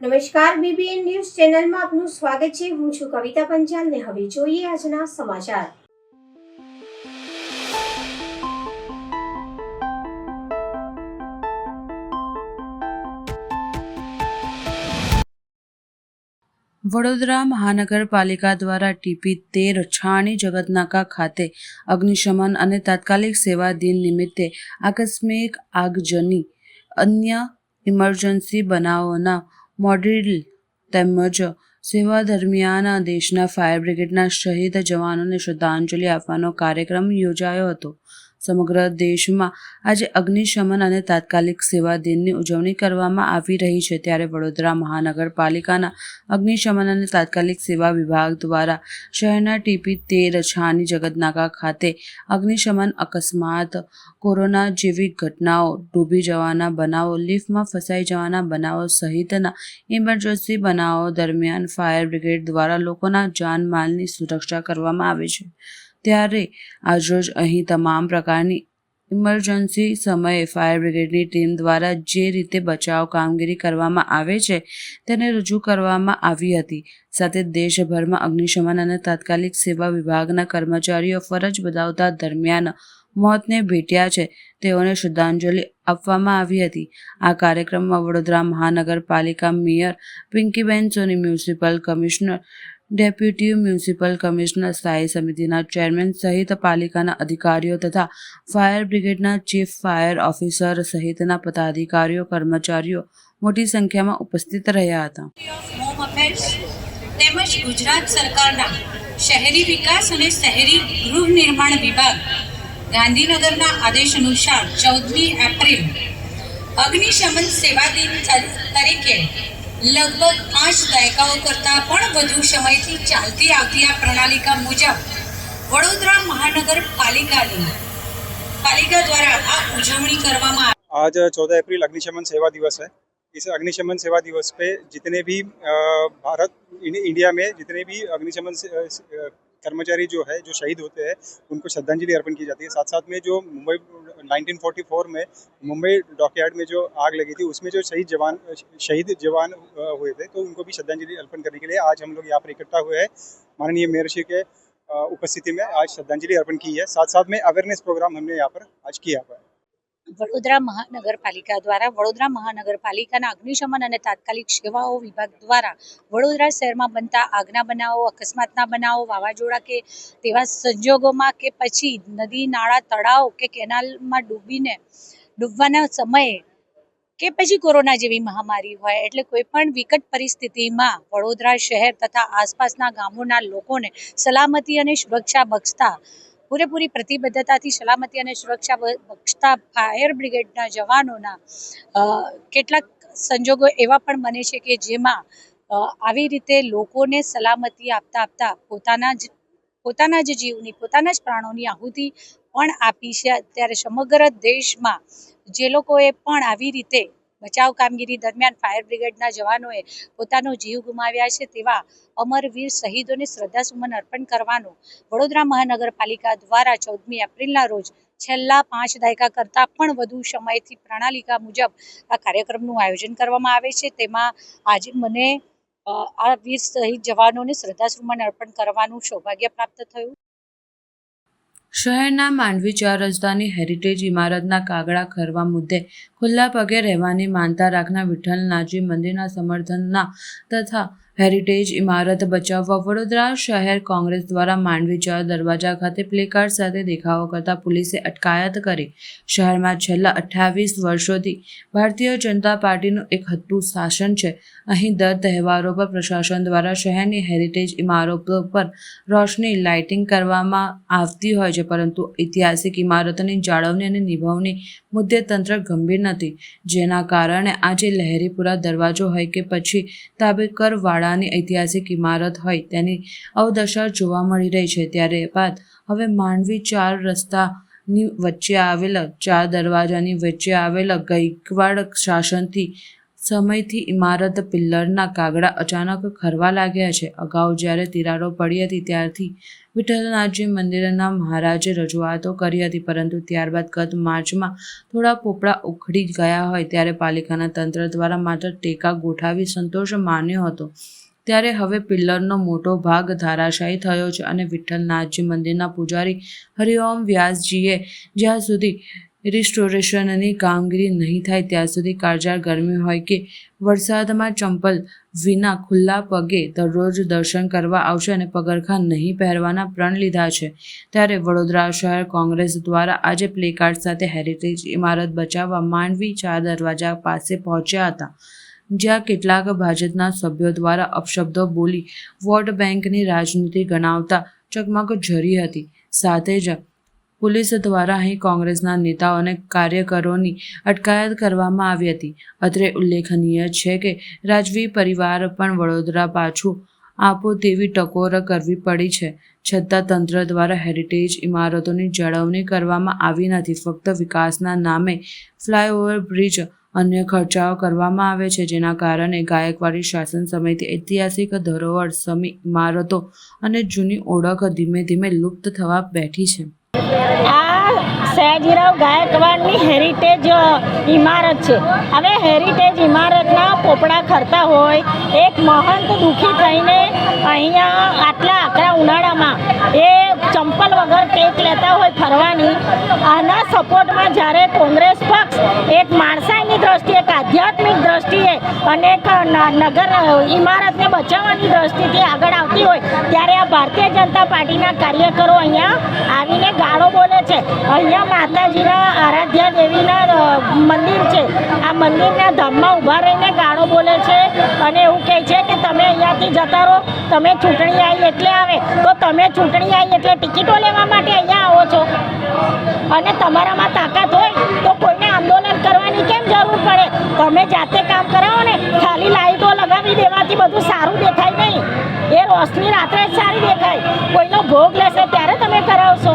નમસ્કાર, BBN news ચેનલમાં આપનું સ્વાગત છે. હું છું કવિતા પંચાલ ને હવે જોઈએ આજના સમાચાર. વડોદરા મહાનગરપાલિકા દ્વારા ટીપી 13 છાણી જગતનાકા ખાતે અગ્નિશમન અને તાત્કાલિક સેવા દિન નિમિત્તે આકસ્મિક આગજની અન્ય ઇમરજન્સી બનાવોના મોડેલ તેમજ સેવા દરમિયાન દેશના ફાયર બ્રિગેડના શહીદ જવાનોને શ્રદ્ધાંજલિ આપવાનો કાર્યક્રમ યોજાયો હતો. સમગ્ર દેશમાં આજે અગ્નિશમન અને તાત્કાલિક સેવા દિનની ઉજવણી કરવામાં આવી રહી છે, ત્યારે વડોદરા મહાનગરપાલિકાના અગ્નિશમન અને તાત્કાલિક સેવા વિભાગ દ્વારા શહેરના ટીપી 13 છાણી જગતનાકા ખાતે અગ્નિશમન અકસ્માત, કોરોના જેવી ઘટનાઓ, ડૂબી જવાના બનાવો, લિફ્ટમાં ફસાઈ જવાના બનાવો સહિતના ઇમરજન્સી બનાવો દરમિયાન ફાયર બ્રિગેડ દ્વારા લોકોના જાનમાલની સુરક્ષા કરવામાં આવે છે. ત્યારે આજરોજ અહીં તમામ પ્રકારની ઇમરજન્સી સમયે ફાયર બ્રિગેડની ટીમ દ્વારા જે રીતે બચાવ કામગીરી કરવામાં આવે છે તેને રજૂ કરવામાં આવી હતી. સાથે દેશભરમાં અગ્નિશમન અને તાત્કાલિક સેવા વિભાગના કર્મચારીઓ ફરજ બજાવતા દરમિયાન મોતને ભેટ્યા છે તેઓને શ્રદ્ધાંજલિ આપવામાં આવી હતી. આ કાર્યક્રમમાં વડોદરા મહાનગરપાલિકા mayor Pinkiben Soni, municipal commissioner, deputy municipal commissioner, સ્થાયી સમિતિના ચેરમેન સહિત પાલિકાના અધિકારીઓ તથા ફાયર બ્રિગેડના ચીફ ફાયર ઓફિસર સહિતના પદાધિકારીઓ, કર્મચારીઓ મોટી સંખ્યામાં ઉપસ્થિત રહ્યા હતા. તેમજ ગુજરાત સરકારના શહેરી વિકાસ અને શહેરી ગૃહ નિર્માણ વિભાગ ગાંધીનગરના આદેશ અનુસાર 14મી એપ્રિલ અગ્નિશમન સેવા દિન તરીકે લગભગ 5 દાયકાઓ કરતાં પણ વધુ સમયથી ચાલતી આવતી આ પ્રણાલિકા મુજબ વડોદરા મહાનગરપાલિકા દ્વારા આ ઉજવણી કરવામાં आज 14 अप्रैल अग्निशमन सेवा दिवस है. इस अग्निशमन सेवा दिवस पे जितने भी भारत इंडिया में जितने भी अग्निशमन कर्मचारी जो है जो शहीद होते हैं उनको श्रद्धांजलि अर्पण की जाती है. साथ साथ में जो मुंबई 1944 में मुंबई डॉकयार्ड में जो आग लगी थी उसमें जो शहीद जवान हुए थे तो उनको भी श्रद्धांजलि अर्पण करने के लिए आज हम लोग यहाँ पर इकट्ठा हुए हैं. माननीय मेयर श्री के उपस्थिति में आज श्रद्धांजलि अर्पण की है. साथ साथ में अवेयरनेस प्रोग्राम हमने यहाँ पर आज किया हुआ है. વડોદરા મહાનગરપાલિકા દ્વારા વડોદરા મહાનગરપાલિકાના અગ્નિશમન અને તાત્કાલિક સેવાઓ વિભાગ દ્વારા વડોદરા શહેરમાં બનતા આગના બનાવો, અકસ્માતના બનાવો, વાવાઝોડા કે તેવા સંજોગોમાં કે પછી નદી, નાળા, તળાવ કે કેનાલમાં ડૂબવાના સમયે કે પછી કોરોના જેવી મહામારી હોય એટલે કોઈ પણ વિકટ પરિસ્થિતિમાં વડોદરા શહેર તથા આસપાસના ગામોના લોકોને સલામતી અને સુરક્ષા બક્ષતા પૂરેપૂરી પ્રતિબદ્ધતાથી સલામતી અને સુરક્ષા બક્ષતા ફાયર બ્રિગેડના જવાનોના કેટલાક સંજોગો એવા પણ બને છે કે જેમાં આવી રીતે લોકોને સલામતી આપતા પોતાના જ જીવની, પોતાના જ પ્રાણોની આહુતિ પણ આપી છે. ત્યારે સમગ્ર દેશમાં જે લોકોએ પણ આવી રીતે બચાવ કામગીરી દરમિયાન ફાયર બ્રિગેડના જવાનોએ પોતાનો જીવ ગુમાવ્યા છે તેવા અમરવીર શહીદોને શ્રદ્ધાસુમન અર્પણ કરવાનો વડોદરા મહાનગરપાલિકા દ્વારા 14મી એપ્રિલના રોજ છેલ્લા 5 દાયકા કરતાં પણ વધુ સમયથી પ્રણાલિકા મુજબ આ કાર્યક્રમનું આયોજન કરવામાં આવે છે. તેમાં આજે મને આ વીર શહીદ જવાનોને શ્રદ્ધાસુમન અર્પણ કરવાનું સૌભાગ્ય પ્રાપ્ત થયું. શહેરના માંડવી 4 રસ્તાની હેરિટેજ ઇમારતના કાગડા ખરવા મુદ્દે ખુલ્લા પગે રહેવાની માનતા રાખનાર વિઠ્ઠલનાથજી મંદિરના સમર્થનના તથા હેરિટેજ ઇમારત બચાવવા વડોદરા શહેર કોંગ્રેસ દ્વારા માંડવી 4 દરવાજા ખાતે પ્લેકાર્ડ સાથે દેખાવો કરતા પોલીસે અટકાયત કરી. શહેરમાં છેલ્લા 28 વર્ષોથી ભારતીય જનતા પાર્ટીનું એક હતું શાસન છે. અહીં દર તહેવારો પર પ્રશાસન દ્વારા શહેરની હેરિટેજ ઇમારતો પર રોશની, લાઇટિંગ કરવામાં આવતી હોય છે, પરંતુ ઐતિહાસિક ઇમારતોની જાળવણી અને નિભાવણી મુદ્દે તંત્ર ગંભીર નથી, જેના કારણે આજે લહેરીપુરા દરવાજો હોય કે પછી તાબેકરવાડાની ઐતિહાસિક ઇમારત હોય તેની અવદશા જોવા મળી રહી છે. ત્યારે બાદ હવે માંડવી 4 રસ્તાની વચ્ચે આવેલા 4 દરવાજાની વચ્ચે આવેલા ગાયકવાડ શાસનથી સમયથી ઇમારત પિલ્લરના કાગડા અચાનક ખરવા લાગ્યા છે. અગાઉ જ્યારે તિરાડો પડી હતી ત્યારથી વિઠ્ઠલનાથજી મંદિરના મહારાજે રજૂઆતો કરી હતી, પરંતુ ત્યારબાદ ગત માર્ચમાં થોડા પોપડા ઉખડી ગયા હોય ત્યારે પાલિકાના તંત્ર દ્વારા માત્ર ટેકા ગોઠવી સંતોષ માન્યો હતો. ત્યારે હવે પિલ્લરનો મોટો ભાગ ધરાશાયી થયો છે અને વિઠ્ઠલનાથજી મંદિરના પૂજારી હરિઓમ વ્યાસજીએ જ્યાં સુધી રિસ્ટોરેશનની કામગીરી નહીં થાય ત્યાં સુધી કાળઝાળ ગરમી હોય કે વરસાદમાં ચંપલ વિના ખુલ્લા પગે દરરોજ દર્શન કરવા આવશે અને પગરખાં નહીં પહેરવાના પ્રણ લીધા છે. ત્યારે વડોદરા શહેર કોંગ્રેસ દ્વારા આજે પ્લેકાર્ડ સાથે હેરિટેજ ઇમારત બચાવવા માંડવી 4 દરવાજા પાસે પહોંચ્યા હતા, જ્યાં કેટલાક ભાજપના સભ્યો દ્વારા અપશબ્દો બોલી વોટ બેંકની રાજનીતિ ગણાવતા ચકમક ઝરી હતી. સાથે જ પોલીસ દ્વારા અહીં કોંગ્રેસના નેતાઓ અને કાર્યકરોની અટકાયત કરવામાં આવી હતી. અત્રે ઉલ્લેખનીય છે કે રાજવી પરિવાર પણ વડોદરા પાછું આપો તેવી ટકોર કરવી પડી છે, છતાં તંત્ર દ્વારા હેરિટેજ ઇમારતોની જાળવણી કરવામાં આવી નથી. ફક્ત વિકાસના નામે ફ્લાયઓવર, બ્રિજ, અન્ય ખર્ચાઓ કરવામાં આવે છે, જેના કારણે ગાયકવાડી શાસન સમયથી ઐતિહાસિક ધરોહર, સમી ઇમારતો અને જૂની ઓળખ ધીમે ધીમે લુપ્ત થવા બેઠી છે. આ સયાજીરાવ ગાયકવાડની હેરિટેજ ઇમારત છે. હવે હેરિટેજ ઇમારતના પોપડા ખરતા હોય, એક મહંત દુઃખી થઈને અહીંયા આટલા આકરા ઉનાળામાં એ ચંપલ વગર ટેક લેતા હોય ફરવાની, આના સપોર્ટમાં જ્યારે કોંગ્રેસ પક્ષ એક માણસાઈની દ્રષ્ટિએ, એક આધ્યાત્મિક દ્રષ્ટિએ અને એક નગર ઇમારતને બચાવવાની દ્રષ્ટિથી આગળ આવતી હોય ત્યારે આ ભારતીય જનતા પાર્ટીના કાર્યકરો અહીંયા આવીને ગાળો બોલે છે. અહીંયા માતાજીના આરાધ્યા દેવીના મંદિર છે, આ મંદિરના ધામમાં ઊભા રહીને ગાળો બોલે છે અને એવું કહે છે કે તમે અહીંયાથી જતા રહો, તમે ચૂંટણી આવી એટલે આવે, તો તમે ચૂંટણી આવી એટલે ટિકિટો લેવા માટે અહીંયા આવો છો અને તમારામાં તાકાત હોય તો કોઈને આંદોલન કરવાની કેમ જરૂર પડે? તમે જાતે કામ કરાવો ને. ખાલી લાઇટો લગાવી દેવાથી બધું સારું દેખાય નહીં, એ રોશની રાત્રે જ સારી દેખાય. કોઈનો ભોગ લેશે ત્યારે તમે કરાવશો.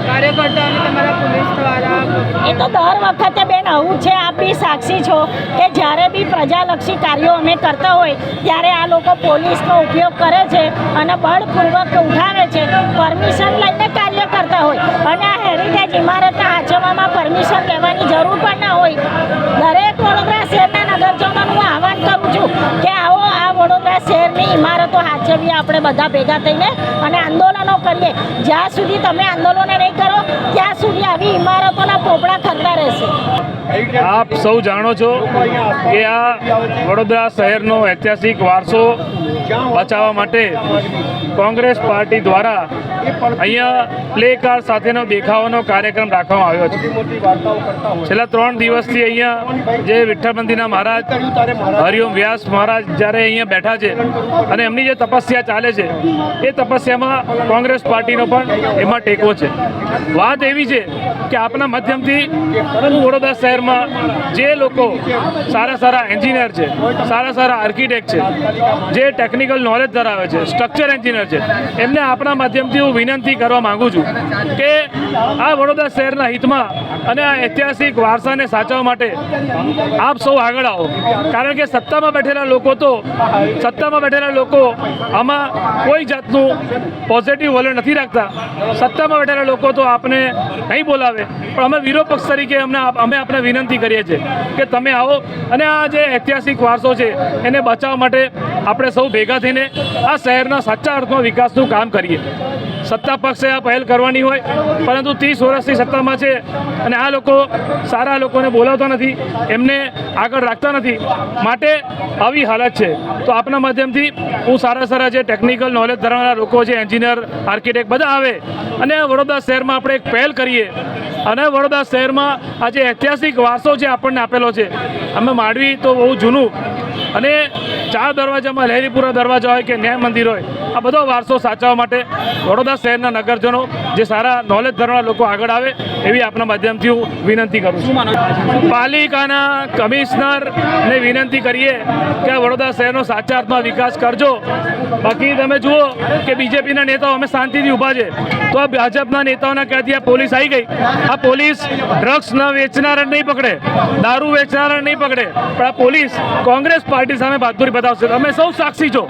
કાર્યકર્તાઓને તમારા પોલીસ દ્વારા એ તો દર વખતે બેન આવું છે. આપ બી સાક્ષી છો કે જ્યારે બી પ્રજાલક્ષી કાર્યો અમે કરતા હોય ત્યારે આ લોકો પોલીસનો ઉપયોગ કરે છે અને બળપૂર્વક ઉઠાવે છે. પરમિશન લઈને કાર્ય કરતા હોય અને આ હેરિટેજ ઇમારતના હાચવવામાં પરમિશન લેવાની જરૂર પણ ના હોય. દરેક વડોદરા શહેરના નગરજનોનું હું આહવાન કરું છું કે આવો આ વડોદરા શહેરની ઇમારતો હાચવીએ આપણે બધા ભેગા થઈને અને આંદોલનો કરીએ. જ્યાં સુધી તમે આંદોલનો નહીં કરો ત્યાં સુધી આવી ઇમારતોના પોપડા ખરતા રહેશે. આપ સૌ જાણો છો કે આ વડોદરા શહેરનો ઐતિહાસિક વારસો બચાવવા માટે કોંગ્રેસ પાર્ટી દ્વારા અહીંયા પ્લે કાર્ડ સાથેનો દેખાવાનો કાર્યક્રમ રાખવામાં આવ્યો છે. છેલ્લા 3 દિવસથી અહીંયા જે વિઠ્ઠલ મંદિરના મહારાજ હરિઓમ વ્યાસ મહારાજ જ્યારે અહીંયા બેઠા છે અને એમની જે તપસ્યા ચાલે છે એ તપસ્યામાં કોંગ્રેસ પાર્ટીનો પણ એમાં ટેકો છે. વાત એવી છે કે આપના માધ્યમથી હું વડોદરા શહેરમાં જે લોકો સારા એન્જિનિયર છે, સારા આર્કિટેક્ટ છે, જે ટેકનિકલ નોલેજ ધરાવે છે, સ્ટ્રક્ચર એન્જિનિયર છે, એમને આપણા માધ્યમથી હું વિનંતી કરવા માગું છું કે આ વડોદરા શહેરના હિતમાં અને આ ઐતિહાસિક વારસાને સાચવવા માટે આપ સૌ આગળ આવો. કારણ કે સત્તામાં બેઠેલા લોકો આમાં કોઈ જાતનું પોઝિટિવ વલણ નથી રાખતા. સત્તામાં બેઠેલા લોકો તો આપને નહીં બોલાવે, પણ અમે વિરોધ પક્ષ તરીકે અમે આપણે વિનંતી કરીએ છીએ કે તમે આવો અને આ જે ઐતિહાસિક વારસો છે એને બચાવવા માટે આપણે સૌ ભેગા થઈને આ શહેરના સાચા અર્થમાં વિકાસનું કામ કરીએ. સત્તા પક્ષે આ પહેલ કરવાની હોય, પરંતુ 30 વર્ષથી સત્તામાં છે અને આ લોકો સારા લોકોને બોલાવતા નથી, એમને આગળ રાખતા નથી, માટે આવી હાલત છે. તો આપના માધ્યમથી હું સારા જે ટેકનિકલ નોલેજ ધરાવનારા લોકો છે, એન્જિનિયર, આર્કિટેક્ટ બધા આવે અને વડોદરા શહેરમાં આપણે એક પહેલ કરીએ અને વડોદરા શહેરમાં આ જે ઐતિહાસિક વારસો છે આપણને આપેલો છે. અમે માંડવી તો બહુ જૂનું અને ચાર દરવાજામાં લહેરીપુરા દરવાજા હોય કે ન્યાય મંદિર હોય, આ બધો વારસો સાચવવા માટે વડોદરા શહેરના નગરજનો જે સારા નોલેજ ધરાવનાર લોકો આગળ આવે એવી આપના માધ્યમથી હું વિનંતી કરું છું. પાલિકાના કમિશનરને વિનંતી કરીએ કે આ વડોદરા શહેરનો સાચા અર્થમાં વિકાસ કરજો. બાકી તમે જુઓ કે બીજેપીના નેતાઓ અમે શાંતિથી ઊભા છે, તો આ ભાજપના નેતાઓના કહેતી આ પોલીસ આવી ગઈ. આ પોલીસ ડ્રગ્સ ન વેચનારા નહીં પકડે, દારૂ વેચનારા નહીં પકડે, પણ આ પોલીસ કોંગ્રેસ પાર્ટી સામે બહાદુરી બતાવશે. અમે સૌ સાક્ષી છો.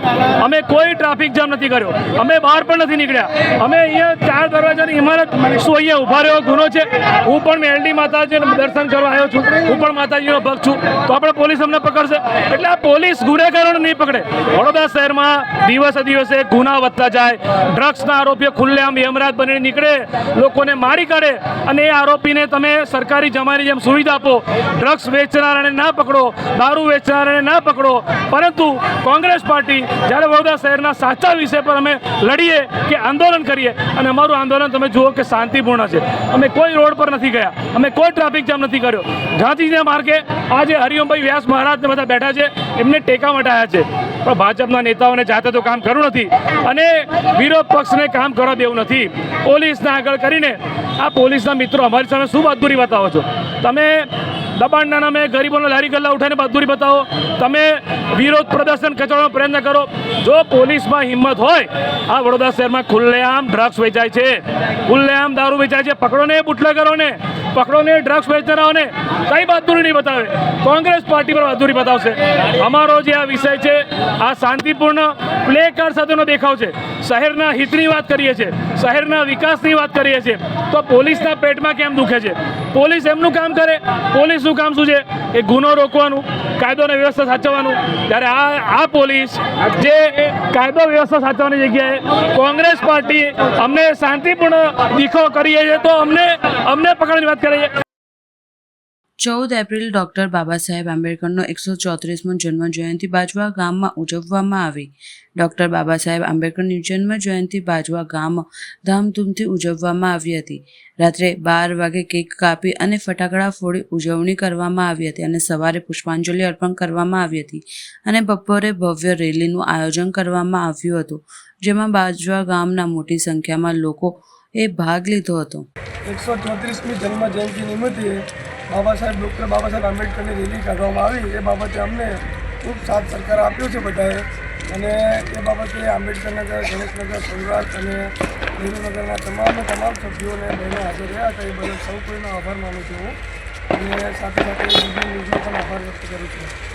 અમે કોઈ ટ્રાફિક જામ નથી કર્યો, અમે બહાર પણ નથી નીકળ્યા. અમે અહીંયા ચાર દરવાજાની ઇમારત શું અહીંયા ઊભા રહ્યો ગુનો છે? હું પણ મેલડી માતાજીને દર્શન કરવા આવ્યો છું, હું પણ માતાજીનો ભક્ત છું, તો આપણે પોલીસ અમને પકડશે? એટલે આ પોલીસ ગુનેગારોને નહીં પકડે. વડોદરા શહેરમાં દિવસે દિવસે ગુના વધતા જાય, ડ્રગ્સના આરોપીઓ ખુલ્લેઆમ યમરાજ બનીને નીકળે, લોકોને મારી કાઢે, અને એ આરોપીને તમે સરકારી જમાની જેમ સુવિધા આપો. ડ્રગ્સ વેચનારાને ના પકડો, દારૂ વેચનારાને ના પકડો, પરંતુ કોંગ્રેસ પાર્ટી જ્યારે વડોદરા શહેરના સાચા વિષય પર અમે લડીએ કે આંદોલન કરીએ, અને અમારું આંદોલન તમે જુઓ કે શાંતિપૂર્ણ છે. અમે કોઈ રોડ પર નથી ગયા, અમે કોઈ ટ્રાફિક જામ નથી કર્યો. ગાંધીજીના માર્ગે આજે હરિઓમભાઈ વ્યાસ મહારાજને બધા બેઠા છે, એમને ટેકા માટે આવ્યા છે, પણ ભાજપના નેતાઓને જાતે તો કામ કરવું નથી અને વિરોધ પક્ષને કામ કરવા દેવું નથી. પોલીસને આગળ કરીને આ પોલીસના મિત્રો અમારી સામે શું બહાદુરી બતાવો છો? તમે દબાણના નામે ગરીબોને લારી ગલ્લા ઉઠાઈને બહાદુરી બતાવો, તમે વિરોધ પ્રદર્શન કચવાનો પ્રયત્ન કરો. જો પોલીસમાં હિંમત હોય, આ વડોદરા શહેરમાં ખુલ્લેઆમ ડ્રગ્સ વેચાય છે, ખુલ્લેઆમ દારૂ વેચાય છે, પકડો ને બુટલેગરોને, પકડો ને ડ્રગ્સ વેચનારાઓને. કઈ બહાદુરી નહીં બતાવે, કોંગ્રેસ પાર્ટી પર બહાદુરી બતાવશે. અમારો જે આ વિષય છે આ શાંતિપૂર્ણ પ્લે કાર્ડ સાથેનો દેખાવ છે. શહેરના હિતની વાત કરીએ છીએ, શહેરના વિકાસની વાત કરીએ છીએ, તો પોલીસના પેટમાં કેમ દુખે છે? પોલીસ એમનું કામ કરે. પોલીસનું કામ શું છે? એ ગુનો રોકવાનું, કાયદો અને વ્યવસ્થા સાચવવાનું. ત્યારે આ પોલીસ જે કાયદો વ્યવસ્થા સાચવવાની જગ્યાએ કોંગ્રેસ પાર્ટી અમને શાંતિપૂર્ણ દેખાવ કરીએ છીએ તો અમને પકડવાની વાત કરે છે. 14 એપ્રિલ ડૉક્ટર બાબા સાહેબ આંબેડકરનો 134મો જન્મજયંતિ બાજવા ગામમાં ઉજવવામાં આવી. ડૉક્ટર બાબા સાહેબ આંબેડકરની જન્મજયંતિ બાજવા ગામમાં ધામધૂમથી ઉજવવામાં આવી હતી. રાત્રે 12 વાગે કેક કાપી અને ફટાકડા ફોડી ઉજવણી કરવામાં આવી હતી અને સવારે પુષ્પાંજલિ અર્પણ કરવામાં આવી હતી અને બપોરે ભવ્ય રેલીનું આયોજન કરવામાં આવ્યું હતું, જેમાં બાજવા ગામના મોટી સંખ્યામાં લોકોએ ભાગ લીધો હતો. 134મી જન્મજયંતિ નિમિત્તે ડૉક્ટર બાબા સાહેબ આંબેડકરની રેલી કાઢવામાં આવી. એ બાબતે અમને ખૂબ સાથ સરકાર આપ્યો છે બધાએ, અને એ બાબતે આંબેડકરનગર, ગણેશનગર, સોમનાથ અને નહેરુનગરના તમામ સભ્યોને બહેનો હાજર રહ્યા હતા. એ બદલ સૌ કોઈનો આભાર માનું છું હું, અને સાથે સાથે ન્યૂઝનો પણ આભાર વ્યક્ત કરું છું.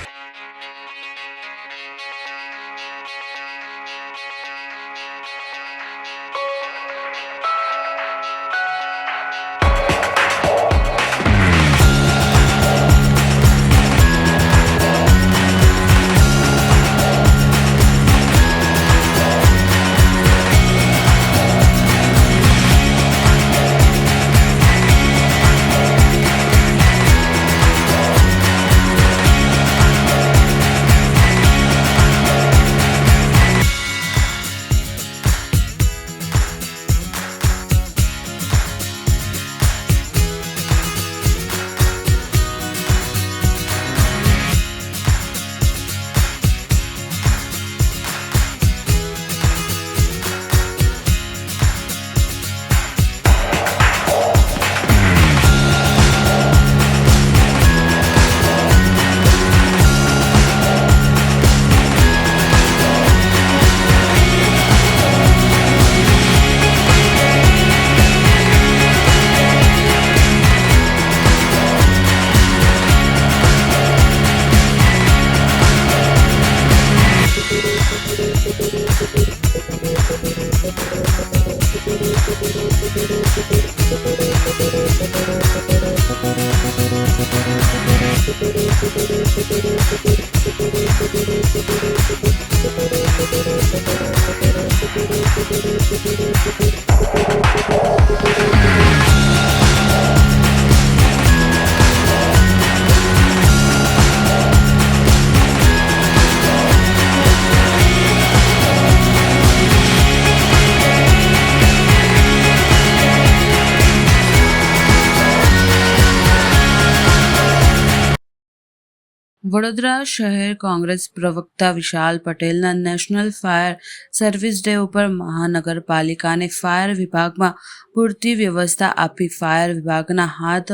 વડોદરા શહેર કોંગ્રેસ પ્રવક્તા વિશાલ પટેલના નેશનલ ફાયર સર્વિસ ડે ઉપર મહાનગરપાલિકાને ફાયર વિભાગમાં પૂરતી વ્યવસ્થા આપી ફાયર વિભાગના હાથ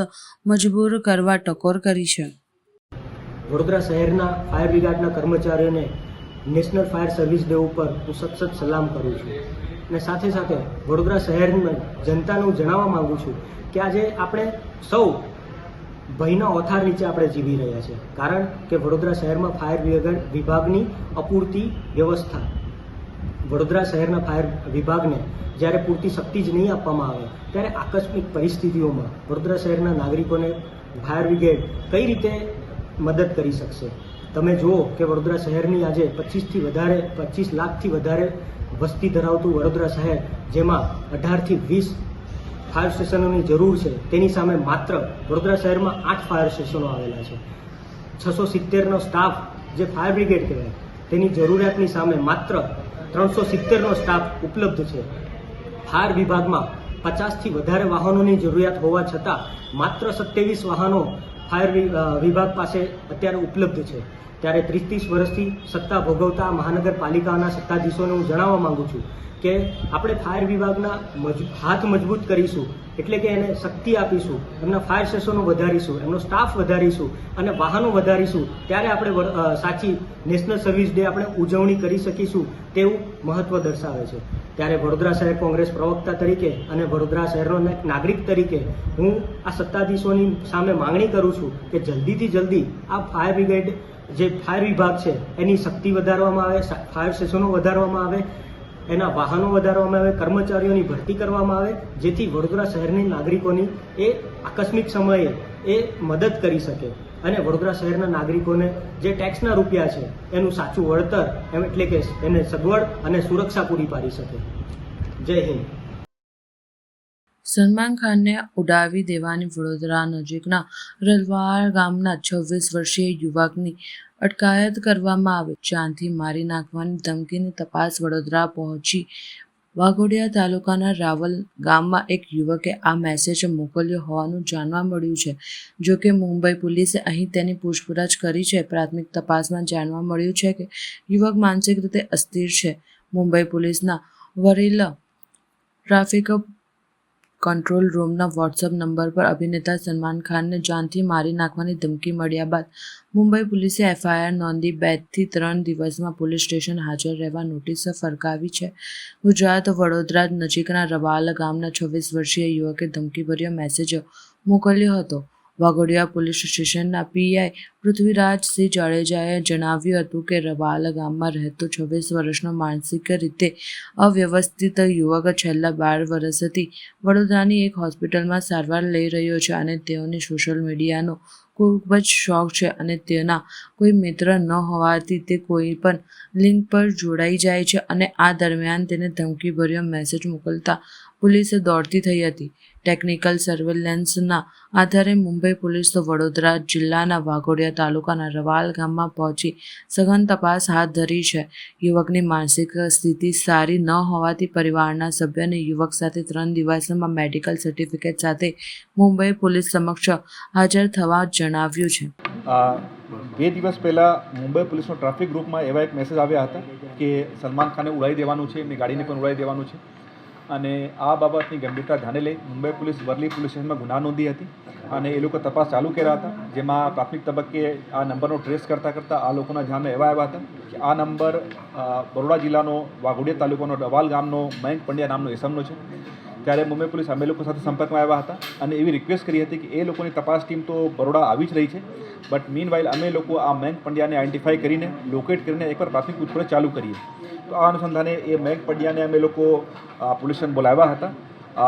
મજબૂર કરવા ટકોર કરી છે. વડોદરા શહેરના ફાયર બ્રિગેડના કર્મચારીઓને નેશનલ ફાયર સર્વિસ ડે ઉપર હું સખત સલામ કરું છું અને સાથે સાથે વડોદરા શહેરની જનતાને હું જણાવવા માગું છું કે આજે આપણે સૌ ભયના ઓથાર નીચે આપણે જીવી રહ્યા છીએ, કારણ કે વડોદરા શહેરમાં ફાયર વિભાગની અપૂરતી વ્યવસ્થા. વડોદરા શહેરના ફાયર વિભાગને જ્યારે પૂરતી શક્તિ જ નહીં આપવામાં આવે ત્યારે આકસ્મિક પરિસ્થિતિઓમાં વડોદરા શહેરના નાગરિકોને ફાયર બ્રિગેડ કઈ રીતે મદદ કરી શકશે. તમે જુઓ કે વડોદરા શહેરની આજે 25 લાખથી વધારે વસ્તી ધરાવતું વડોદરા શહેર, જેમાં 18 થી 20 ફાયર સ્ટેશનોની જરૂર છે, તેની સામે માત્ર વડોદરા શહેરમાં 8 ફાયર સ્ટેશનો આવેલા છે. 670નો સ્ટાફ જે ફાયર બ્રિગેડ કહેવાય તેની જરૂરિયાતની સામે માત્ર 370નો સ્ટાફ ઉપલબ્ધ છે. ફાયર વિભાગમાં 50થી વધારે વાહનોની જરૂરિયાત હોવા છતાં માત્ર 27 વાહનો ફાયર વિભાગ પાસે અત્યારે ઉપલબ્ધ છે. ત્યારે 30 વર્ષથી સત્તા ભોગવતા મહાનગરપાલિકાના સત્તાધીશોને હું જણાવવા માંગુ છું કે આપણે ફાયર વિભાગના હાથ મજબૂત કરીશું, એટલે કે એને શક્તિ આપીશું, એમના ફાયર સ્ટેશનો વધારીશું, એમનો સ્ટાફ વધારીશું અને વાહનો વધારીશું, ત્યારે આપણે સાચી નેશનલ સર્વિસ ડે આપણે ઉજવણી કરી શકીશું તેવું મહત્ત્વ દર્શાવે છે. ત્યારે વડોદરા શહેર કોંગ્રેસ પ્રવક્તા તરીકે અને વડોદરા શહેરનો એક નાગરિક તરીકે હું આ સત્તાધીશોની સામે માંગણી કરું છું કે જલ્દીથી જલ્દી આ ફાયર બ્રિગેડ જે ફાયર વિભાગ છે એની શક્તિ વધારવામાં આવે, ફાયર સ્ટેશનો વધારવામાં આવે, એના વાહનો વધારવામાં આવે, કર્મચારીઓની ભરતી કરવામાં આવે, જેથી વડોદરા શહેરની નાગરિકોની એ આકસ્મિક સમયે એ મદદ કરી શકે અને વડોદરા શહેરના નાગરિકોને જે ટેક્સના રૂપિયા છે એનું સાચું વળતર એટલે કે એને સગવડ અને સુરક્ષા પૂરી પાડી શકે. જય હિન્દ. સલમાન ખાનને ઉડાવી દેવાની વડોદરા નજીકના રલવાડ ગામના 26 વર્ષીય યુવકની અટકાયત કરવામાં આવી. જાનથી મારી નાખવાની ધમકીની તપાસ વડોદરા પહોંચી. વાઘોડિયા તાલુકાના રાવલ ગામમાં એક યુવકે આ મેસેજ મોકલ્યો હોવાનું જાણવા મળ્યું છે. જોકે મુંબઈ પોલીસે અહીં તેની પૂછપરછ કરી છે. પ્રાથમિક તપાસમાં જાણવા મળ્યું છે કે યુવક માનસિક રીતે અસ્થિર છે. મુંબઈ પોલીસના વરિલ ટ્રાફિક કંટ્રોલ રૂમના વોટ્સએપ નંબર પર અભિનેતા સલમાન ખાનને જાનથી મારી નાખવાની ધમકી મળ્યા બાદ મુંબઈ પોલીસે FIR નોંધી 2 થી 3 દિવસમાં પોલીસ સ્ટેશન હાજર રહેવા નોટિસ ફરકાવી છે. ગુજરાત વડોદરા નજીકના રવાલ ગામના 26 વર્ષીય યુવકે ધમકીભર્યો મેસેજ મોકલ્યો હતો. વાઘોડિયા પોલીસ સ્ટેશનના PI પૃથ્વીરાજસિંહ જાડેજાએ જણાવ્યું હતું કે રવાલ ગામમાં રહેતો 26 વર્ષનો માનસિક રીતે અવ્યવસ્થિત યુવક છેલ્લા 12 વર્ષથી વડોદરાની એક હોસ્પિટલમાં સારવાર લઈ રહ્યો છે અને તેઓને સોશિયલ મીડિયાનો ખૂબ જ શોખ છે અને તેના કોઈ મિત્ર ન હોવાથી તે કોઈ પણ લિંક પર જોડાઈ જાય છે અને આ દરમિયાન તેને ધમકીભર્યો મેસેજ મોકલતા પોલીસ દોડતી થઈ હતી. ટેકનિકલ સર્વેલન્સના આધારે મુંબઈ પોલીસ વડોદરા જિલ્લાના વાઘોડિયા તાલુકાના રવાલ ગામમાં પહોંચી સઘન તપાસ હાથ ધરી છે. યુવકની માનસિક સ્થિતિ સારી ન હોવાથી પરિવારના સભ્યને યુવક સાથે 3 દિવસમાં મેડિકલ સર્ટિફિકેટ સાથે મુંબઈ પોલીસ સમક્ષ હાજર થવા જણાવ્યું છે. 2 દિવસ પહેલાં મુંબઈ પોલીસનો ટ્રાફિક ગ્રુપમાં એવા એક મેસેજ આવ્યા હતા કે સલમાન ખાનને ઉડાવી દેવાનું છે, એમની ગાડીને પણ ઉડાવી દેવાનું છે અને આ બાબતની ગંભીરતા ધ્યાને લઈ મુંબઈ પોલીસ વરલી પોલીસ સ્ટેશનમાં ગુના નોંધી હતી અને એ લોકો તપાસ ચાલુ કર્યા હતા. જેમાં પ્રાથમિક તબક્કે આ નંબરનો ટ્રેસ કરતાં આ લોકોના ધ્યાનમાં એવા આવ્યા હતા કે આ નંબર બરોડા જિલ્લાનો વાઘોડિયા તાલુકાનો રવાલ ગામનો મયંક પંડ્યા નામનો એસમનો છે. ત્યારે મુંબઈ પોલીસ અમે લોકો સાથે સંપર્કમાં આવ્યા હતા અને એવી રિક્વેસ્ટ કરી હતી કે એ લોકોની તપાસ ટીમ તો બરોડા આવી જ રહી છે, બટ મીનવાઇલ અમે લોકો આ મયંક પંડ્યાને આઈડેન્ટિફાઈ કરીને લોકેટ કરીને એકવાર પ્રાથમિક પૂછપરછ ચાલુ કરીએ. તો આ અનુસંધાને એ મયંક પંડ્યાને અમે લોકો પોલીસ સ્ટેશન બોલાવ્યા હતા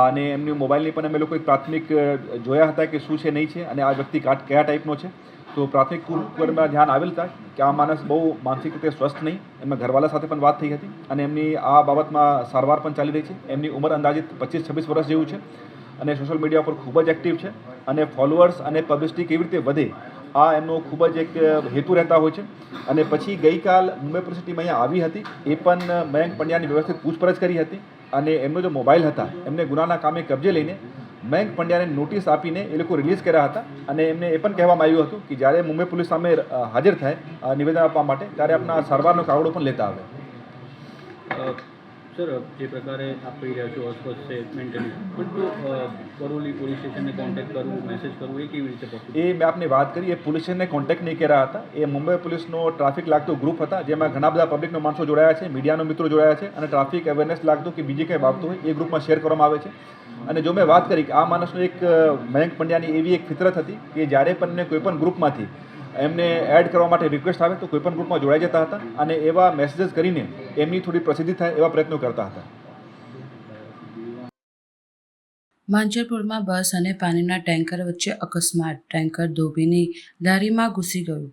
અને એમની મોબાઈલની પણ અમે લોકો એક પ્રાથમિક જોયા હતા કે શું છે નહીં છે અને આ વ્યક્તિ કયા ટાઈપનો છે. તો પ્રાથમિક પૂછપરછમાં ધ્યાન આવેલ હતા કે આ માણસ બહુ માનસિક રીતે સ્વસ્થ નહીં. એમના ઘરવાળા સાથે પણ વાત થઈ હતી અને એમની આ બાબતમાં સારવાર પણ ચાલી રહી છે. એમની ઉંમર અંદાજિત 25-26 વર્ષ જેવું છે અને સોશિયલ મીડિયા પર ખૂબ જ એક્ટિવ છે અને ફોલોઅર્સ અને પબ્લિસિટી કેવી રીતે વધે આ એમનો ખૂબ જ એક હેતુ રહેતા હોય છે. અને પછી ગઈકાલ મુંબઈ પોલીસ ટીમ અહીંયા આવી હતી, એ પણ મયંક પંડ્યાની વ્યવસ્થિત પૂછપરછ કરી હતી અને એમનો જે મોબાઈલ હતા એમને ગુનાના કામે કબજે લઈને મયંક પંડ્યાને નોટિસ આપીને એ લોકો રિલીઝ કર્યા હતા અને એમને એ પણ કહેવામાં આવ્યું હતું કે જ્યારે મુંબઈ પોલીસ સામે હાજર થાય નિવેદન આપવા માટે ત્યારે આપણા સારવારનો કાવડો પણ લેતા આવે. સર, જે પ્રકારે આપ કહી રહ્યા છો અસ્વસ્થ છે મેન્ટલી, પણ બરોલી પોલીસ સ્ટેશનને કોન્ટેક્ટ કરવું, મેસેજ કરવું, એ કેવી રીતે પોસિબલ? એ મેં આપને વાત કરી, એ પોલીસ સ્ટેશનને કોન્ટેક્ટ નહીં કર્યા હતા. એ મુંબઈ પોલીસનો ટ્રાફિક લાગતો ગ્રુપ હતા, જેમાં ઘણા બધા પબ્લિકનો માણસો જોડાયા છે, મીડિયાનો મિત્રો જોડાયા છે અને ટ્રાફિક અવેરનેસ લાગતો કે બીજી કંઈ બાબતો હોય એ ગ્રુપમાં શેર કરવામાં આવે છે. અને જો મેં વાત કરી કે આ માણસનો એક મયંક પંડ્યાની એવી એક ફિતરત હતી કે જ્યારે પણ કોઈ પણ ગ્રુપમાંથી એમને એડ કરવા માટે રિક્વેસ્ટ આવે તો કોઈ પણ ગ્રુપમાં જોડાઈ જતા હતા અને એવા મેસેજીસ કરીને એમની થોડી પ્રસિદ્ધિ થાય એવા પ્રયત્નો કરતા હતા. માંજરપુરમાં બસ અને પાણીના ટેન્કર વચ્ચે અકસ્માત. ટેન્કર ધોબીની લારીમાં ઘૂસી ગયું.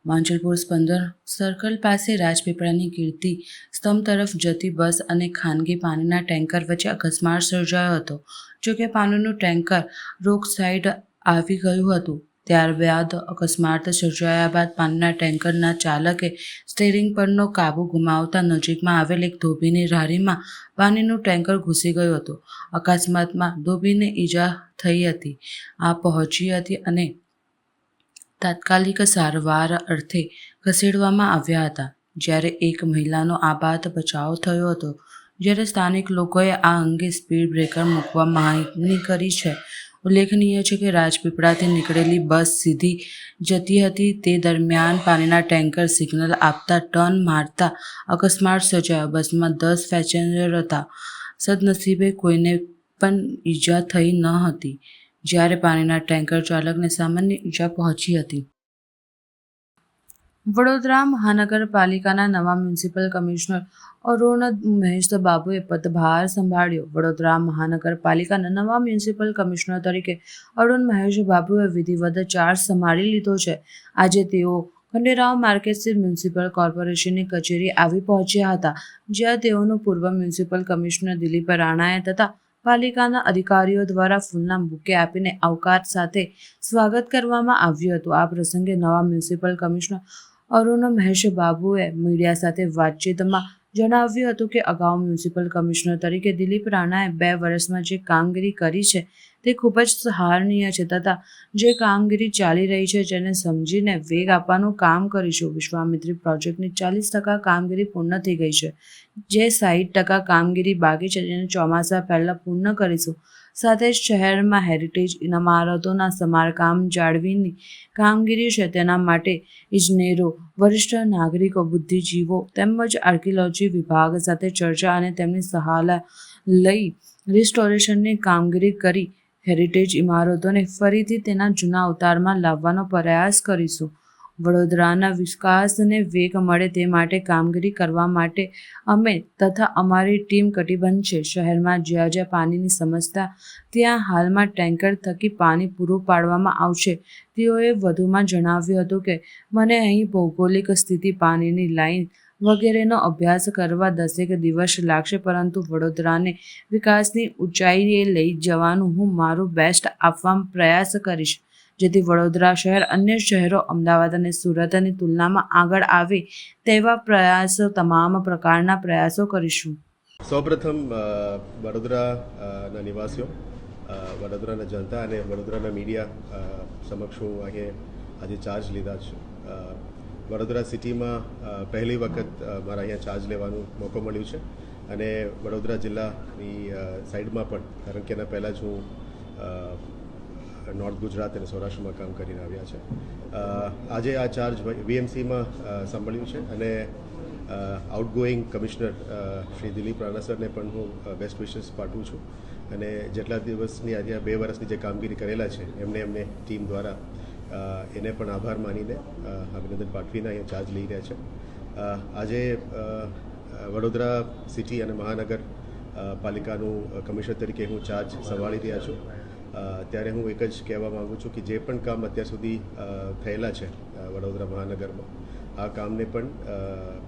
માંજલપુર સ્પંદન સર્કલ પાસે રાજપીપળાની કીર્તિ સ્તંભ તરફ જતી બસ અને ખાનગી પાણીના ટેન્કર વચ્ચે અકસ્માત સર્જાયો હતો. જોકે પાણીનું ટેન્કર રોડ સાઈડ આવી ગયું હતું. ત્યારબાદ અકસ્માત સર્જાયા બાદ પાણીના ટેન્કરના ચાલકે સ્ટીયરિંગ પરનો કાબુ ગુમાવતા નજીકમાં આવેલ એક ધોબીની લારીમાં પાણીનું ટેન્કર ઘૂસી ગયું હતું. અકસ્માતમાં ધોબીને ઈજા થઈ હતી. આ પહોંચી હતી અને તાત્કાલિક સારવાર અર્થે ખસેડવામાં આવ્યા હતા, જ્યારે એક મહિલાનો આબાદ બચાવ થયો હતો. જ્યારે સ્થાનિક લોકોએ આ અંગે સ્પીડ બ્રેકર મૂકવા માંગણી કરી છે. ઉલ્લેખનીય છે કે રાજપીપળાથી નીકળેલી બસ સીધી જતી હતી. તે દરમિયાન પાણીના ટેન્કર સિગ્નલ આપતા ટર્ન મારતા અકસ્માત સર્જાયો. બસમાં 10 પેસેન્જર હતા. સદનસીબે કોઈને પણ ઈજા થઈ ન હતી, જ્યારે પાણીના ટેન્કર ચાલકને સામાન્ય ઈજા પહોંચી હતી. વડોદરા મહાનગરપાલિકાના નવા મ્યુનિસિપલ કમિશનર અરુણ મહેશ બાબુએ પદભાર સંભાળ્યો. વડોદરા મહાનગરપાલિકાના નવા મ્યુનિસિપલ કમિશનર તરીકે અરુણ મહેશ બાબુએ વિધિવત ચાર્જ સંભાળી લીધો છે. આજે તેઓ ખંડેરાવ માર્કેટ સ્થિત મ્યુનિસિપલ કોર્પોરેશનની કચેરી આવી પહોંચ્યા હતા, જ્યાં તેઓનું પૂર્વ મ્યુનિસિપલ કમિશનર દિલીપ રાણાએ તથા પાલિકાના અધિકારીઓ દ્વારા ફૂલના બુકે આપીને આવકાર સાથે સ્વાગત કરવામાં આવ્યું હતું. આ પ્રસંગે નવા મ્યુનિસિપલ કમિશનર અરુણ મહેશ બાબુએ મીડિયા સાથે વાતચીતમાં જણાવ્યું હતું કે અગાઉ મ્યુનિસિપલ કમિશનર તરીકે દિલીપ રાણાએ 2 વર્ષમાં જે કામગીરી કરી છે તે ખૂબ જ સરાહનીય છે તથા જે કામગીરી ચાલી રહી છે તેને સમજીને વેગ આપવાનું કામ કરીશું. વિશ્વામિત્રી પ્રોજેક્ટની 40% કામગીરી પૂર્ણ થઈ ગઈ છે. જે 60% કામગીરી બાકી છે તેને ચોમાસા પહેલાં પૂર્ણ કરીશું. સાથે જ શહેરમાં હેરિટેજ ઇમારતોના સમારકામ જાળવીની કામગીરી છે તેના માટે ઇજનેરો, વરિષ્ઠ નાગરિકો, બુદ્ધિજીવો તેમજ આર્કિયોલોજી વિભાગ સાથે ચર્ચા અને તેમની સલાહ લઈ રિસ્ટોરેશનની કામગીરી કરી હેરિટેજ ઇમારતોને ફરીથી તેના જૂના અવતારમાં લાવવાનો પ્રયાસ કરીશું. વડોદરાના વિકાસને વેગ મળે તે માટે કામગીરી કરવા માટે અમે તથા અમારી ટીમ કટિબદ્ધ છે. શહેરમાં જ્યાં જ્યાં પાણીની સમસ્યા ત્યાં હાલમાં ટેન્કર થકી પાણી પૂરું પાડવામાં આવશે. તેઓએ વધુમાં જણાવ્યું હતું કે મને અહીં ભૌગોલિક સ્થિતિ, પાણીની લાઈન વગેરેનો અભ્યાસ કરવા 10 દિવસ લાગશે, પરંતુ વડોદરાને વિકાસની ઊંચાઈએ લઈ જવાનું હું મારું બેસ્ટ આપવા પ્રયાસ કરીશ, જેથી વડોદરા શહેર અન્ય શહેરો અમદાવાદ અને સુરતની તુલનામાં આગળ આવે તેવા પ્રયાસો, તમામ પ્રકારના પ્રયાસો કરીશું. સૌપ્રથમ વડોદરાના નિવાસીઓ, વડોદરાના જનતા અને વડોદરાના મીડિયા સમક્ષ હું આજે ચાર્જ લીધા છે. વડોદરા સિટીમાં પહેલી વખત મારા અહીંયા ચાર્જ લેવાનો મોકો મળ્યું છે અને વડોદરા જિલ્લાની સાઈડમાં પણ, કારણ કે એના પહેલાં જ હું નોર્થ ગુજરાત અને સૌરાષ્ટ્રમાં કામ કરીને આવ્યા છે. આજે આ ચાર્જ વીએમસીમાં સંભાળ્યું છે અને આઉટગોઈંગ કમિશનર શ્રી દિલીપ રાણા સરને પણ હું બેસ્ટ વિશેસ પાઠવું છું અને જેટલા દિવસની આજે 2 વર્ષની જે કામગીરી કરેલા છે એમને ટીમ દ્વારા એને પણ આભાર માનીને અભિનંદન પાઠવીને અહીંયા ચાર્જ લઈ રહ્યા છે. આજે વડોદરા સિટી અને મહાનગર પાલિકાનું કમિશનર તરીકે હું ચાર્જ સંભાળી રહ્યા છું. ત્યારે હું એક જ કહેવા માગું છું કે જે પણ કામ અત્યાર સુધી થયેલા છે વડોદરા મહાનગરમાં, આ કામને પણ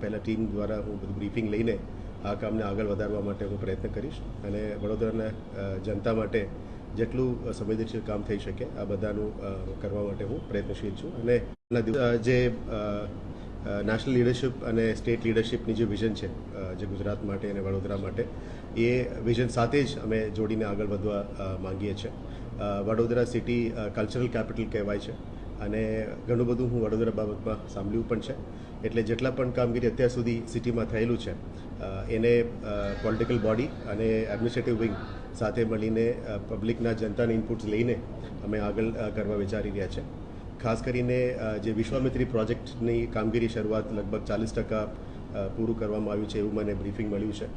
પહેલાં ટીમ દ્વારા હું બધું બ્રીફિંગ લઈને આ કામને આગળ વધારવા માટે હું પ્રયત્ન કરીશ અને વડોદરાના જનતા માટે જેટલું સંવેદનશીલ કામ થઈ શકે આ બધાનું કરવા માટે હું પ્રયત્નશીલ છું. અને જે નેશનલ લીડરશિપ અને સ્ટેટ લીડરશિપની જે વિઝન છે જે ગુજરાત માટે અને વડોદરા માટે, એ વિઝન સાથે જ અમે જોડીને આગળ વધવા માંગીએ છીએ. વડોદરા સિટી કલ્ચરલ કેપિટલ કહેવાય છે અને ઘણું બધું હું વડોદરા બાબતમાં સાંભળ્યું પણ છે. એટલે જેટલા પણ કામગીરી અત્યાર સુધી સિટીમાં થયેલું છે એને પોલિટિકલ બોડી અને એડમિનિસ્ટ્રેટિવ વિંગ સાથે મળીને પબ્લિકના જનતાના ઇનપુટ્સ લઈને અમે આગળ કરવા વિચારી રહ્યા છે. ખાસ કરીને જે વિશ્વામિત્રી પ્રોજેક્ટની કામગીરી શરૂઆત લગભગ 40% પૂરું કરવામાં આવ્યું છે એવું મને બ્રીફિંગ મળ્યું છે.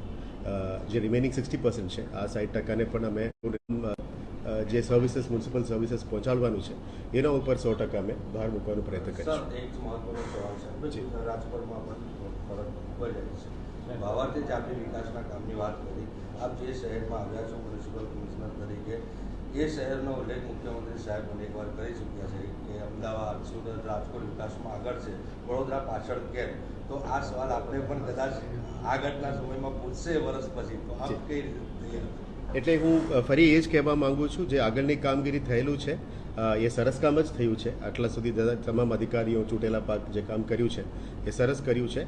જે રિમેનિંગ 60% છે આ 60%ને પણ અમે જે સર્વિસીસ મ્યુનિસિપલ સર્વિસીસ પહોંચાડવાનું છે એના ઉપર 100% અમે ભાર મૂકવાનો પ્રયત્ન કરીશું. એક મહત્વનો સવાલ છે, રાજકોટમાં પણ ફરક ખૂબ જ છે. ભાવાર્થે જ આપણી વિકાસના કામની વાત કરી. આપ જે શહેરમાં આવ્યા છો મ્યુનિસિપલ કમિશનર તરીકે, એ શહેરનો ઉલ્લેખ મુખ્યમંત્રી સાહેબ મને એકવાર કરી ચૂક્યા છે કે અમદાવાદ, સુરત, રાજકોટ વિકાસમાં આગળ છે, વડોદરા પાછળ કેમ? તો આ સવાલ આપણે પણ કદાચ આગળના સમયમાં પૂછશે વર્ષ પછી, તો આપ કઈ રીતે? એટલે હું ફરી એ જ કહેવા માગું છું, જે આગળની કામગીરી થયેલું છે એ સરસ કામ જ થયું છે. આટલા સુધી તમામ અધિકારીઓ ચૂંટેલા પાક જે કામ કર્યું છે એ સરસ કર્યું છે.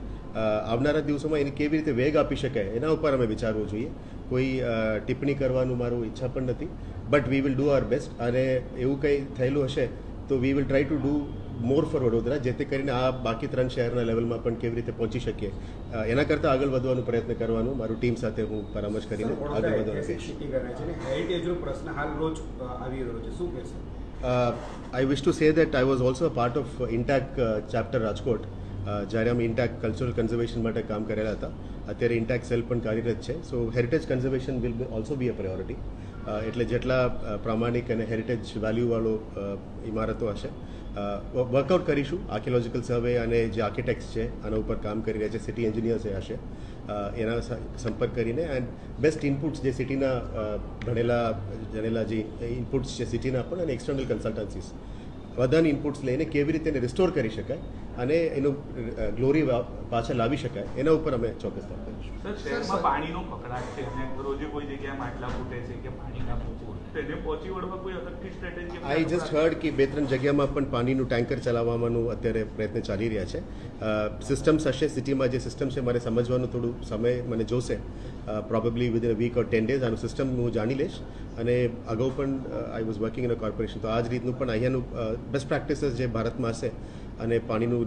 આવનારા દિવસોમાં એને કેવી રીતે વેગ આપી શકાય એના ઉપર અમે વિચારવું જોઈએ. કોઈ ટિપ્પણી કરવાનું મારું ઈચ્છા પણ નથી, but we will do our best. અને એવું કંઈ થયેલું હશે તો we will try to do more for Vadodara, જેથી કરીને આ બાકી 3 શહેરના લેવલમાં પણ કેવી રીતે પહોંચી શકીએ એના કરતાં આગળ વધવાનો પ્રયત્ન કરવાનું મારું ટીમ સાથે હું પરામર્શ કરીને આગળ વધવાનું કહીશ. I wish to say that I was also a part of INTAC chapter Rajkot, જ્યારે અમે ઇન્ટેક કલ્ચરલ કન્ઝર્વેશન માટે કામ કરેલા હતા. અત્યારે ઇન્ટેક સેલ પણ કાર્યરત છે. So heritage conservation will also be a priority. એટલે જેટલા પ્રામાણિક અને હેરિટેજ વેલ્યુવાળો ઇમારતો હશે વર્કઆઉટ કરીશું. આર્કિયોલોજીકલ સર્વે અને જે આર્કિટેક્ટ્સ છે આના ઉપર કામ કરી રહ્યા છે, સિટી એન્જિનિયર્સ હશે, એના સંપર્ક કરીને એન્ડ બેસ્ટ ઇનપુટ્સ જે સિટીના ભણેલા જે ઇનપુટ્સ છે સિટીના પણ અને એક્સટર્નલ કન્સલ્ટન્સીસ બધાની ઇનપુટ્સ લઈને કેવી રીતે એને રિસ્ટોર કરી શકાય અને એનું ગ્લોરી પાછા લાવી શકાય એના ઉપર અમે ચોક્કસ કામ કરીશું. સર, શહેરમાં પાણીનો પકડાટ છે અને રોજે કોઈ જગ્યાએ માટલા ફૂટે છે કે પાણી ના પૂછવું, તેને પહોંચી વળવા કોઈ અલગથી સ્ટ્રેટેજી? આઈ જસ્ટ હર્ડ કે 2-3 જગ્યામાં પણ પાણીનું ટેન્કર ચલાવવાનું અત્યારે પ્રયત્ન ચાલી રહ્યા છે. સિસ્ટમ્સ હશે સિટીમાં, જે સિસ્ટમ છે મારે સમજવાનું થોડું સમય મને જોશે. Probably within a week or 10 days આનું સિસ્ટમ હું જાણી લઈશ. અને અગાઉ પણ I was working in a corporation, તો આ જ રીતનું પણ અહીંયાનું બેસ્ટ પ્રેક્ટિસીસ જે ભારતમાં હશે અને પાણીનું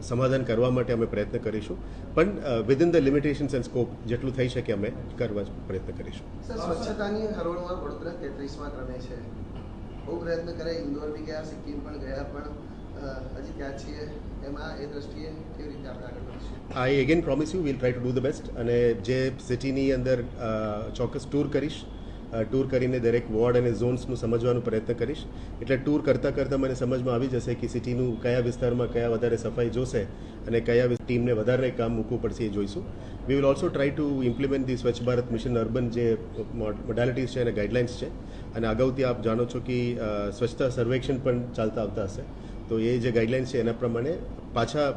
સમાધાન કરવા માટે અમે પ્રયત્ન કરીશું. પણ within the limitations and scope જેટલું થઈ શકે અમે કરવા પ્રયત્ન કરીશું. સ્વચ્છતાની હરોળમાં વડોદરા 33મા ક્રમે છે. બહુ પ્રયત્ન કરે, ઇન્દોર બી ગયા, સિક્કિમ પણ ગયા, પણ હજી ત્યાં છીએ. એમાં એ દ્રષ્ટિએ કેવી રીતે આપણે આગળ વધીશું? I again promise you will try to do the best. અને જે સિટીની અંદર ચોક્કસ ટૂર કરીશ, ટૂર કરીને દરેક વોર્ડ અને ઝોન્સનું સમજવાનો પ્રયત્ન કરીશ. એટલે ટૂર કરતાં મને સમજમાં આવી જશે કે સિટીનું કયા વિસ્તારમાં કયા વધારે સફાઈ જોશે અને કયા ટીમને વધારે કામ મૂકવું પડશે એ જોઈશું. We will also try to implement the સ્વચ્છ ભારત મિશન અર્બન જે મોડાલિટીઝ છે અને ગાઈડલાઇન્સ છે. અને અગાઉથી આપ જાણો છો કે સ્વચ્છતા સર્વેક્ષણ પણ ચાલતા આવતા હશે. તો એ જે ગાઈડલાઇન્સ છે એના પ્રમાણે પાછા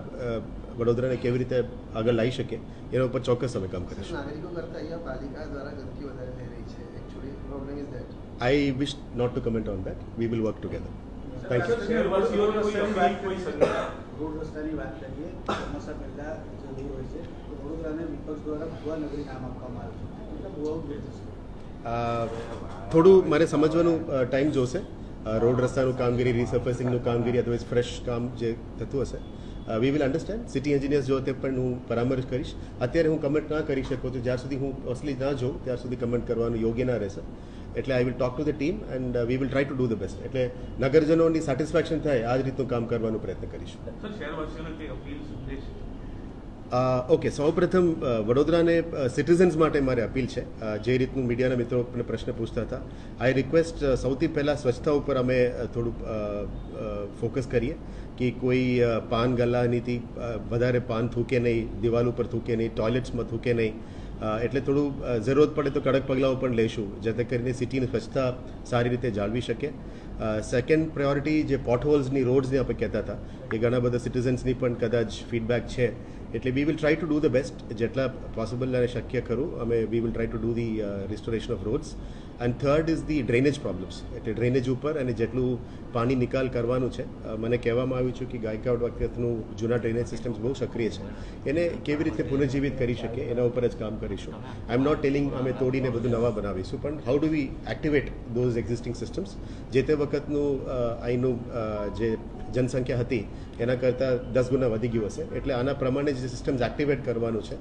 વડોદરાને કેવી રીતે આગળ લાવી શકે એના ઉપર ચોક્કસ અમે કામ કરીશું. નાગરિકો કરતાં અહીંયા પાલિકા દ્વારા ગંદકી વધારે થઈ રહી છે. Actually problem is that. I wish not to comment on that. We will work together. Thank you. Road રસ્તાની વાત કરીએ, ચોમાસા પહેલા જરૂર હોય છે તો વડોદરાને વિપક્ષ દ્વારા ભુવા નગરી નામ આપવામાં આવ્યું છે, એટલે ભુવા થોડું મારે સમજવાનું ટાઈમ જોશે. રોડ રસ્તાનું કામગીરી, રીસર્ફેસિંગનું કામગીરી અથવા ફ્રેશ કામ જે થતું હશે we will understand. City engineers જો તે પણ હું પરામર્શ કરીશ. અત્યારે હું કમેન્ટ ના કરી શકું તો જ્યાં સુધી હું અસલી ના જોઉં ત્યાં સુધી કમેન્ટ કરવાનું યોગ્ય ના રહેશે. એટલે I will talk to the team and we will try to do the best. એટલે નગરજનોની સેટિસ્ફેક્શન થાય આ જ રીતનું કામ કરવાનો પ્રયત્ન કરીશું. ઓકે, સૌપ્રથમ વડોદરાને સિટીઝન્સ માટે મારે અપીલ છે. જે રીતનું મીડિયાના મિત્રો પ્રશ્ન પૂછતા હતા, આઈ રિક્વેસ્ટ સૌથી પહેલાં સ્વચ્છતા ઉપર અમે થોડું ફોકસ કરીએ કે કોઈ પાન ગલ્લાનીથી વધારે પાન થૂકે નહીં, દિવાલ ઉપર થૂકે નહીં, ટોયલેટ્સમાં થૂકે નહીં. એટલે થોડું જરૂરત પડે તો કડક પગલાઓ પણ લઈશું જેથી કરીને સિટીની સ્વચ્છતા સારી રીતે જાળવી શકે. સેકન્ડ પ્રાયોરિટી જે પોટહોલ્સની રોડ્સની આપણે કહેતા હતા એ ઘણા બધા સિટીઝન્સની પણ કદાચ ફીડબેક છે એટલે વી will try two do the best જેટલા પોસિબલ અને શક્ય ખરું અમે વી will try two do the restoration of rods and third is the drainage problems એટલે ડ્રેનેજ ઉપર અને જેટલું પાણી નિકાલ કરવાનું છે મને કહેવામાં આવ્યું છે કે ગાયકવાડ વખતનું જૂના ડ્રેનેજ સિસ્ટમ્સ બહુ સક્રિય છે એને કેવી રીતે પુનર્જીવિત કરી શકીએ એના ઉપર જ કામ કરીશું આઈ એમ નોટ ટેલિંગ અમે તોડીને બધું નવા બનાવીશું પણ how do we activate those existing systems જે તે વખતનું અહીંનું જે જનસંખ્યા હતી એના કરતાં 10 ગુણા વધી ગયું હશે એટલે આના પ્રમાણે જે સિસ્ટમ્સ એક્ટિવેટ કરવાનું છે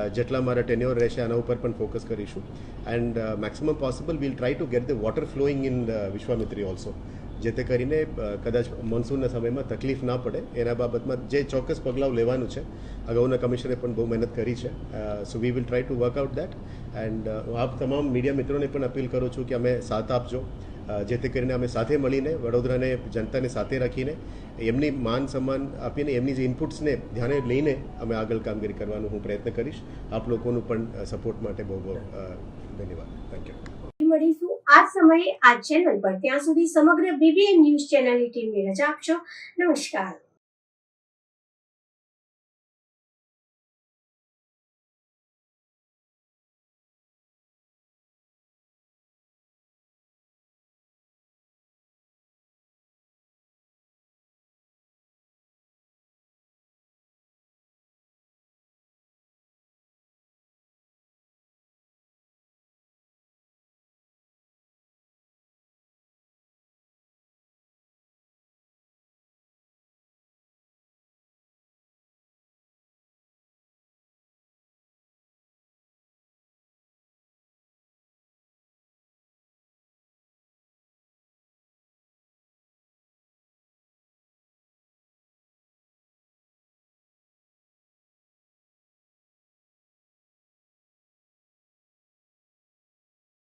જેટલા મારા ટેન્યોર રહેશે આના ઉપર પણ ફોકસ કરીશું and maximum possible will try to get the water flowing in Vishwamitri also જેથી કરીને કદાચ મોન્સૂનના સમયમાં તકલીફ ના પડે એના બાબતમાં જે ચોક્કસ પગલાં લેવાનું છે અગાઉના કમિશનરે પણ બહુ મહેનત કરી છે so we will try to work out that and આપ તમામ મીડિયા મિત્રોને પણ અપીલ કરું છું કે અમે સાથ આપજો જેથી કરીને અમે સાથે મળીને વડોદરાને જનતાને સાથે રાખીને એમની માન સન્માન આપીને એમની જે ઇનપુટ્સને ધ્યાને લઈને અમે આગળ કામગીરી કરવાનો હું પ્રયત્ન કરીશ આપ લોકોનું પણ સપોર્ટ માટે બહુ બહુ ધન્યવાદ થેન્ક યુ મળીશું આ સમયે આ ચેનલ પર ત્યાં સુધી સમગ્ર BBN ન્યૂઝ ચેનલની ટીમને રજા આપશો નમસ્કાર